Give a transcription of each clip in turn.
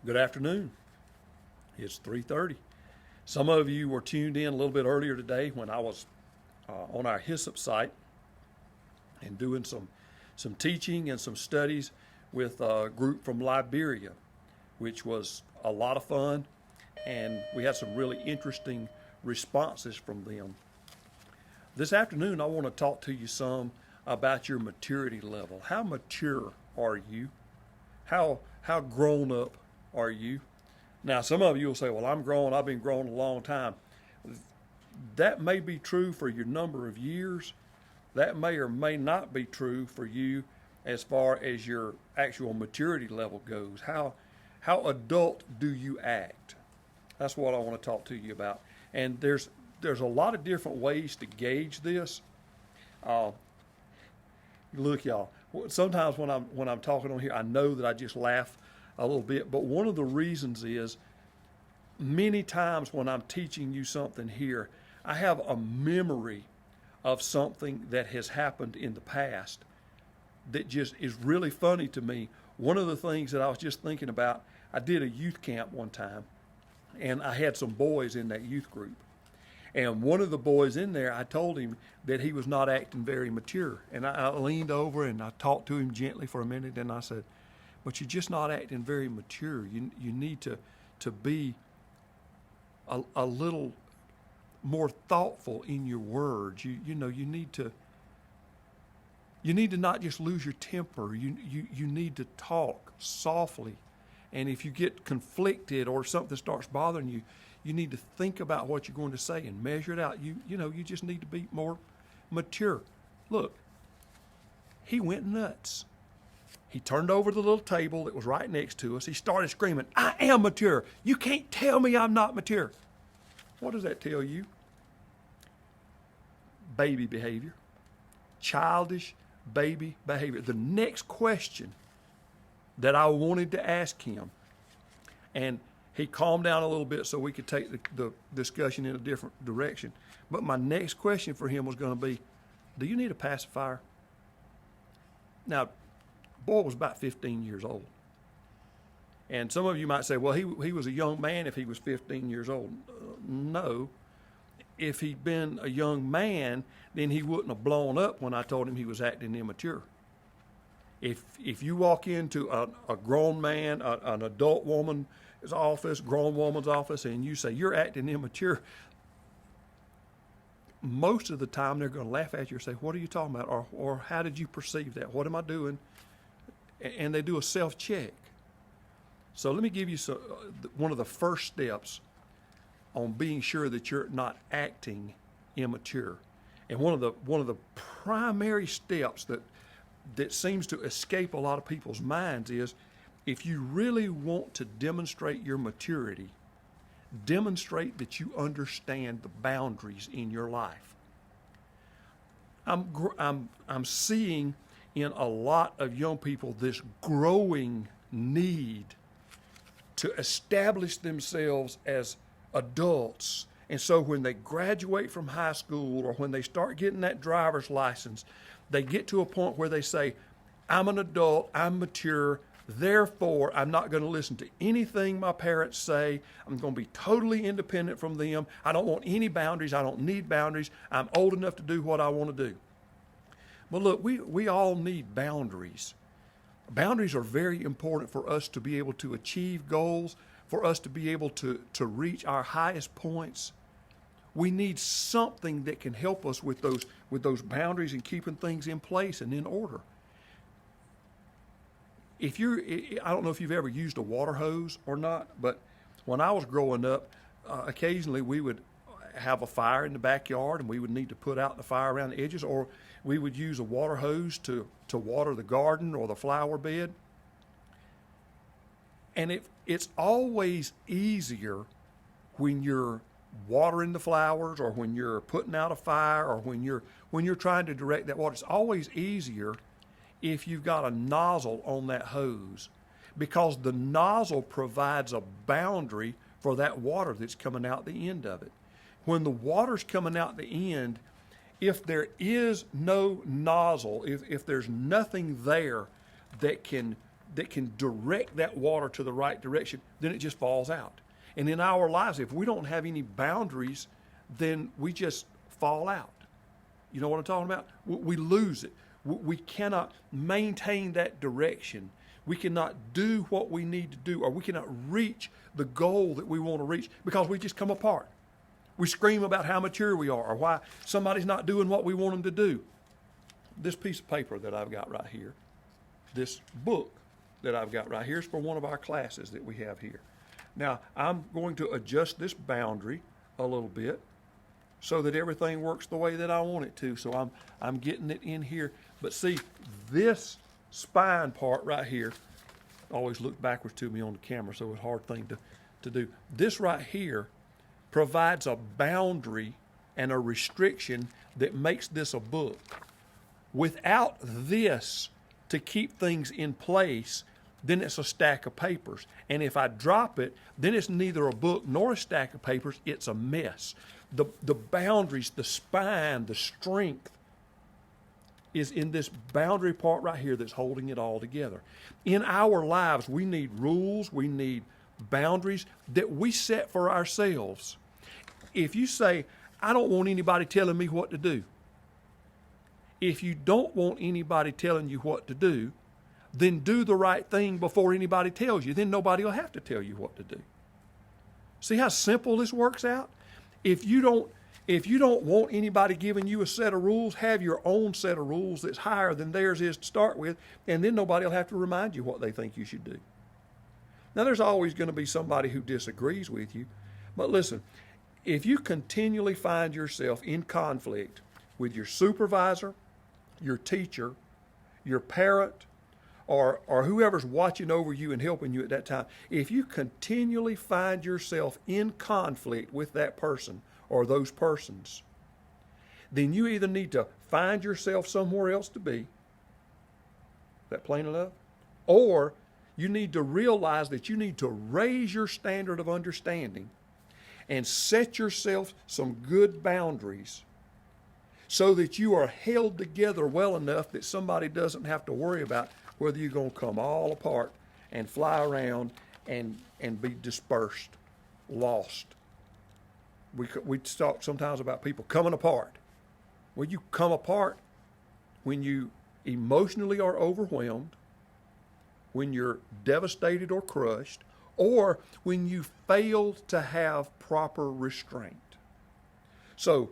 Good afternoon. It's 3:30. Some of you were tuned in a little bit earlier today when I was on our Hyssop site and doing some teaching and some studies with a group from Liberia, which was a lot of fun, and we had some really interesting responses from them. This afternoon, I want to talk to you some about your maturity level. How mature are you? How grown up are you? Now, some of you will say, well, I'm grown. I've been grown a long time. That may be true for your number of years. That may or may not be true for you as far as your actual maturity level goes. How adult do you act? That's what I want to talk to you about. And there's a lot of different ways to gauge this. Look, y'all. Sometimes when I'm talking on here, I know that I just laugh a little bit. But one of the reasons is many times when I'm teaching you something here, I have a memory of something that has happened in the past that just is really funny to me. One of the things that I was just thinking about, I did a youth camp one time, and I had some boys in that youth group. And one of the boys in there, I told him that he was not acting very mature. And I leaned over and I talked to him gently for a minute, and I said, but you're just not acting very mature. You need to be a little more thoughtful in your words. You need to not just lose your temper. You need to talk softly. And if you get conflicted or something starts bothering you, you need to think about what you're going to say and measure it out. You just need to be more mature. Look, he went nuts. He turned over the little table that was right next to us. He started screaming, I am mature. You can't tell me I'm not mature. What does that tell you? Baby behavior. Childish baby behavior. The next question that I wanted to ask him, and he calmed down a little bit so we could take the discussion in a different direction. But my next question for him was going to be, do you need a pacifier? Now, boy was about 15 years old. And some of you might say, well, he was a young man if he was 15 years old. No. If he'd been a young man, then he wouldn't have blown up when I told him he was acting immature. If you walk into a grown man, an adult woman's office, grown woman's office, and you say, you're acting immature, most of the time they're going to laugh at you and say, what are you talking about? Or how did you perceive that? What am I doing? And they do a self-check. So let me give you one of the first steps on being sure that you're not acting immature. And one of the primary steps that seems to escape a lot of people's minds is, if you really want to demonstrate your maturity, demonstrate that you understand the boundaries in your life. I'm seeing in a lot of young people this growing need to establish themselves as adults. And so when they graduate from high school or when they start getting that driver's license, they get to a point where they say, I'm an adult, I'm mature, therefore I'm not going to listen to anything my parents say. I'm going to be totally independent from them. I don't want any boundaries. I don't need boundaries. I'm old enough to do what I want to do. But look, we all need boundaries. Boundaries are very important for us to be able to achieve goals, for us to be able to reach our highest points. We need something that can help us with those boundaries and keeping things in place and in order. I don't know if you've ever used a water hose or not, but when I was growing up, occasionally we would have a fire in the backyard and we would need to put out the fire around the edges, or we would use a water hose to water the garden or the flower bed. And it's always easier when you're watering the flowers or when you're putting out a fire or when you're trying to direct that water. It's always easier if you've got a nozzle on that hose, because the nozzle provides a boundary for that water that's coming out the end of it. When the water's coming out the end, if there is no nozzle, if there's nothing there that can that can direct that water to the right direction, then it just falls out. And in our lives, if we don't have any boundaries, then we just fall out. You know what I'm talking about? We lose it. We cannot maintain that direction. We cannot do what we need to do, or we cannot reach the goal that we want to reach because we just come apart. We scream about how mature we are or why somebody's not doing what we want them to do. This piece of paper that I've got right here, this book that I've got right here is for one of our classes that we have here. Now, I'm going to adjust this boundary a little bit so that everything works the way that I want it to. So I'm getting it in here. But see, this spine part right here, always look backwards to me on the camera, so it's a hard thing to do. This right here provides a boundary and a restriction that makes this a book. Without this to keep things in place, then it's a stack of papers. And if I drop it, then it's neither a book nor a stack of papers, it's a mess. The boundaries, the spine, the strength is in this boundary part right here that's holding it all together. In our lives, we need rules, we need boundaries that we set for ourselves. If you say, I don't want anybody telling me what to do. If you don't want anybody telling you what to do, then do the right thing before anybody tells you. Then nobody will have to tell you what to do. See how simple this works out? If you don't want anybody giving you a set of rules, have your own set of rules that's higher than theirs is to start with, and then nobody will have to remind you what they think you should do. Now, there's always going to be somebody who disagrees with you, but listen, if you continually find yourself in conflict with your supervisor, your teacher, your parent, or whoever's watching over you and helping you at that time, if you continually find yourself in conflict with that person or those persons, then you either need to find yourself somewhere else to be, is that plain enough? Or you need to realize that you need to raise your standard of understanding and set yourself some good boundaries so that you are held together well enough that somebody doesn't have to worry about whether you're going to come all apart and fly around and be dispersed, lost. We talk sometimes about people coming apart. Well, you come apart when you emotionally are overwhelmed, when you're devastated or crushed, or when you fail to have proper restraint. So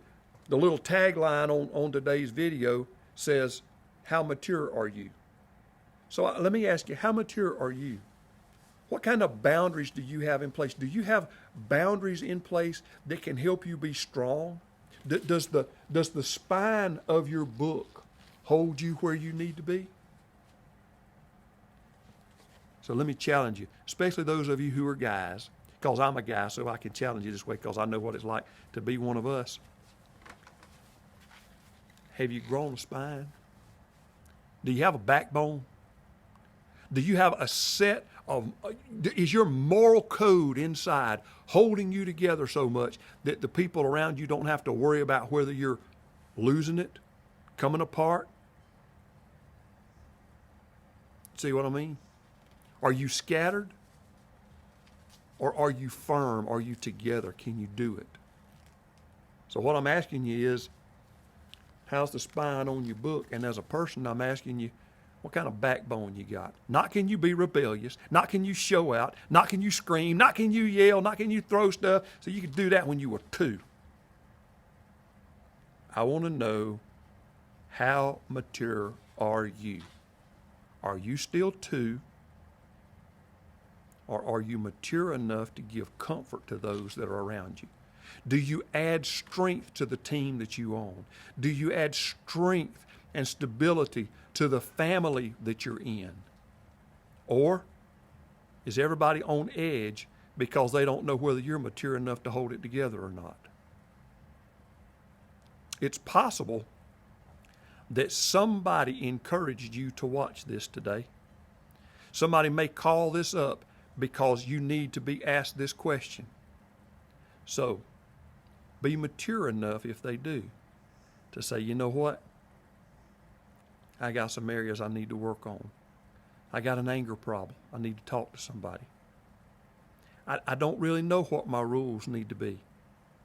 the little tagline on today's video says, how mature are you? So let me ask you, how mature are you? What kind of boundaries do you have in place? Do you have boundaries in place that can help you be strong? Does the spine of your book hold you where you need to be? So let me challenge you, especially those of you who are guys, because I'm a guy, so I can challenge you this way because I know what it's like to be one of us. Have you grown a spine? Do you have a backbone? Do you have a set of, is your moral code inside holding you together so much that the people around you don't have to worry about whether you're losing it, coming apart? See what I mean? Are you scattered? Or are you firm? Are you together? Can you do it? So what I'm asking you is, how's the spine on your book? And as a person, I'm asking you, what kind of backbone you got? Not can you be rebellious, not can you show out, not can you scream, not can you yell, not can you throw stuff. So you could do that when you were 2. I want to know, how mature are you? Are you still 2? Or are you mature enough to give comfort to those that are around you? Do you add strength to the team that you own? Do you add strength and stability to the family that you're in? Or is everybody on edge because they don't know whether you're mature enough to hold it together or not? It's possible that somebody encouraged you to watch this today. Somebody may call this up because you need to be asked this question. So, be mature enough if they do to say, you know what? I got some areas I need to work on. I got an anger problem. I need to talk to somebody. I don't really know what my rules need to be.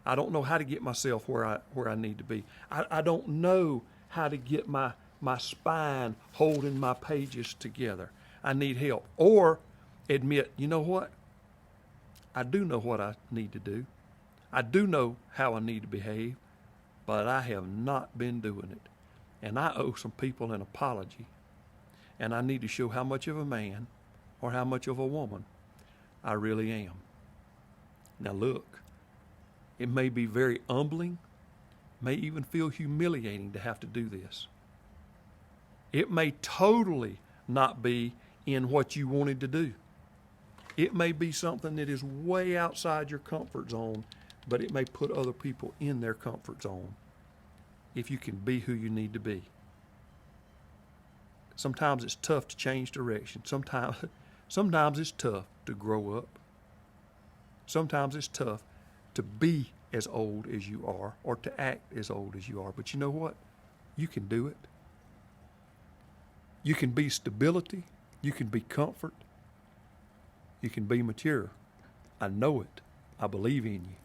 I don't know how to get myself where I need to be. I don't know how to get my spine holding my pages together. I need help. Or admit, you know what? I do know what I need to do. I do know how I need to behave, but I have not been doing it. And I owe some people an apology. And I need to show how much of a man or how much of a woman I really am. Now look, it may be very humbling, may even feel humiliating to have to do this. It may totally not be in what you wanted to do. It may be something that is way outside your comfort zone, but it may put other people in their comfort zone if you can be who you need to be. Sometimes it's tough to change direction. Sometimes it's tough to grow up. Sometimes it's tough to be as old as you are or to act as old as you are. But you know what? You can do it. You can be stability. You can be comfort. You can be mature. I know it. I believe in you.